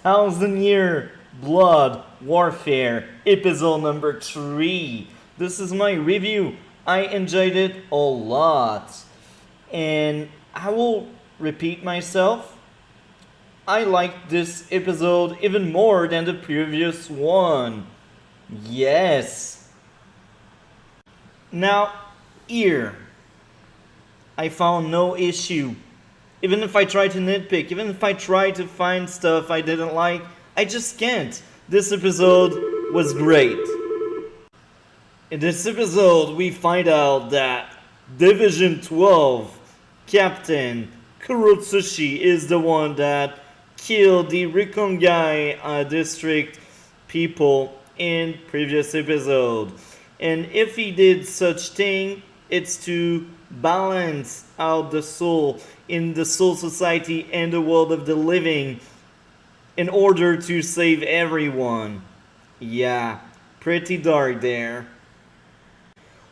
1000-Year Blood Warfare, episode number 3. This is my review. I enjoyed it a lot. And I will repeat myself. I liked this episode even more than the previous one. Yes. Now, here, I found no issue. Even if I try to nitpick, even if I try to find stuff I didn't like, I just can't. This episode was great. In this episode, we find out that Division 12 Captain Kurotsushi is the one that killed the Rikongai district people in previous episode. And if he did such thing, it's to balance out the soul in the soul society and the world of the living in order to save everyone. Yeah, pretty dark there.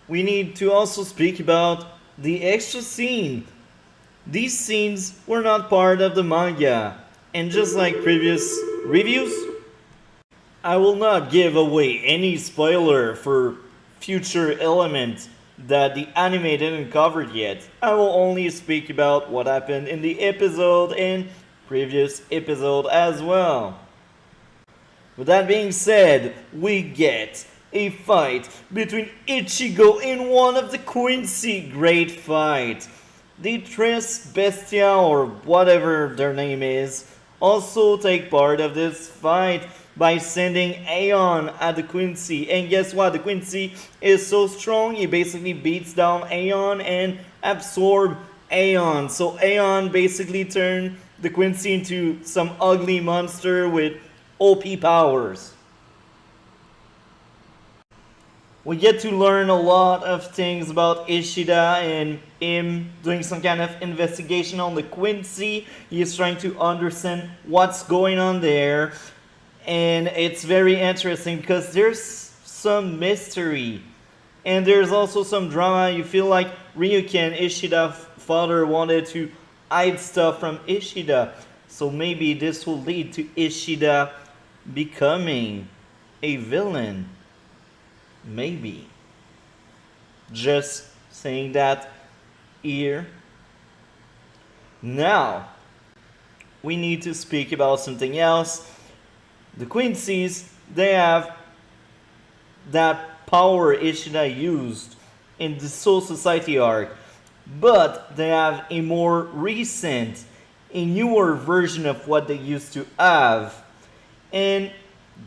We need to also speak about the extra scene. These scenes were not part of the manga, and just like previous reviews, I will not give away any spoiler for future elements that the anime didn't cover yet. I will only speak about what happened in the episode and previous episode as well. With that being said, we get a fight between Ichigo and one of the Quincy. Great fight. The Tres Bestia, or whatever their name is, also take part of this fight by sending Aeon at the Quincy. And guess what? The Quincy is so strong, he basically beats down Aeon and absorbs Aeon. So Aeon basically turned the Quincy into some ugly monster with OP powers. We get to learn a lot of things about Ishida and him doing some kind of investigation on the Quincy. He is trying to understand what's going on there. And it's very interesting because there's some mystery. And there's also some drama. You feel like Ryuken, Ishida's father, wanted to hide stuff from Ishida. So maybe this will lead to Ishida becoming a villain. Maybe. Just saying that here. Now, we need to speak about something else. The Quincy's, they have that power Ishida used in the Soul Society arc, but they have a more recent, a newer version of what they used to have. And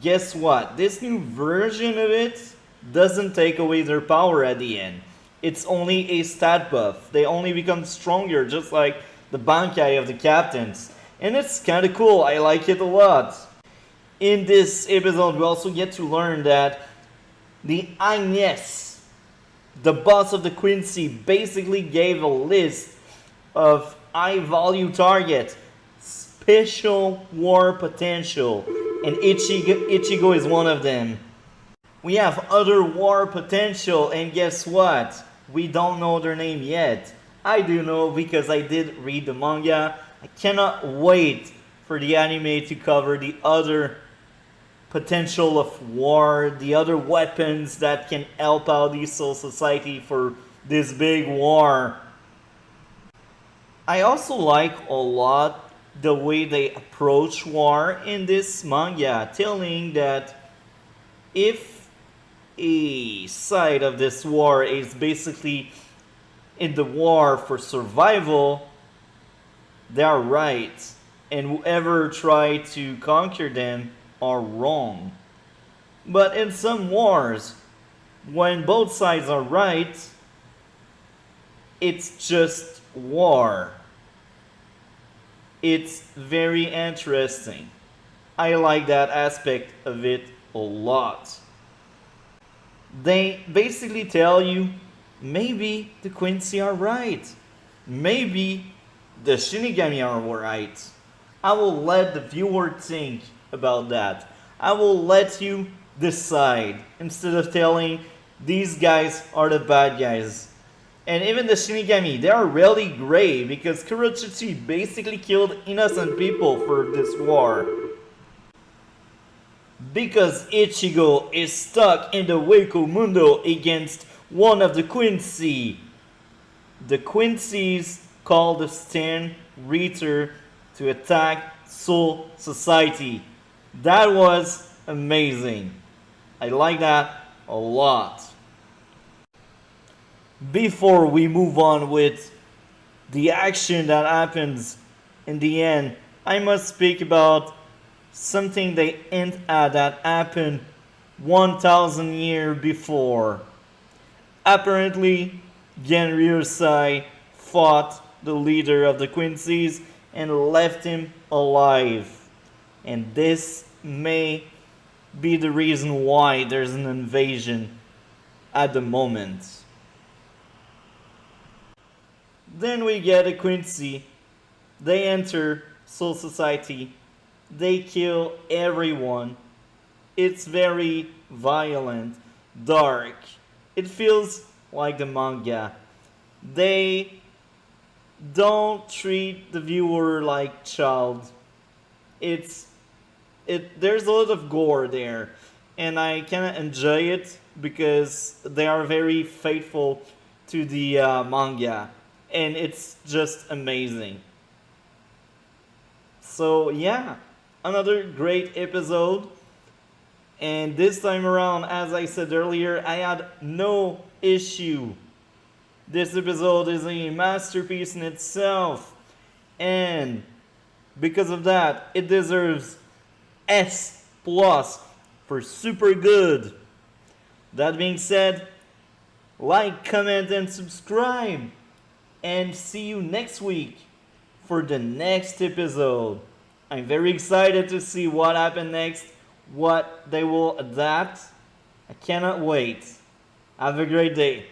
guess what? This new version of it doesn't take away their power at the end. It's only a stat buff. They only become stronger, just like the Bankai of the captains. And it's kind of cool. I like it a lot. In this episode, we also get to learn that the Agnes, the boss of the Quincy, basically gave a list of high-value targets, special war potential, and Ichigo is one of them. We have other war potential, and guess what? We don't know their name yet. I do know because I did read the manga. I cannot wait for the anime to cover the other potential of war, the other weapons that can help out the Soul Society for this big war. I also like a lot the way they approach war in this manga, telling that if a side of this war is basically in the war for survival, they are right, and whoever try to conquer them are wrong. But in some wars, when both sides are right, it's just war. It's very interesting. I like that aspect of it a lot. They basically tell you, maybe the Quincy are right. Maybe the Shinigami are right. I will let the viewer think about that. I will let you decide instead of telling these guys are the bad guys. And even the Shinigami, they are really gray because Kurotsuchi basically killed innocent people for this war. because Ichigo is stuck in the Hueco Mundo against one of the Quincy. The Quincy's call the Stand Reader to attack Soul Society. That was amazing. I like that a lot. Before we move on with the action that happens in the end, I must speak about something they hint at that happened 1000 years before. Apparently, Genryusai fought the leader of the Quincy's and left him alive. And this may be the reason why there's an invasion at the moment. Then we get a Quincy. They enter Soul Society. They kill everyone. It's very violent, dark. It feels like the manga. They don't treat the viewer like child. There's a lot of gore there, and I kind of enjoy it because they are very faithful to the manga, and it's just amazing. So yeah, another great episode. And this time around, as I said earlier, I had no issue. This episode is a masterpiece in itself. And because of that, it deserves S plus for super good. That being said, like, comment, and subscribe. And see you next week for the next episode. I'm very excited to see what happens next, what they will adapt. I cannot wait. Have a great day.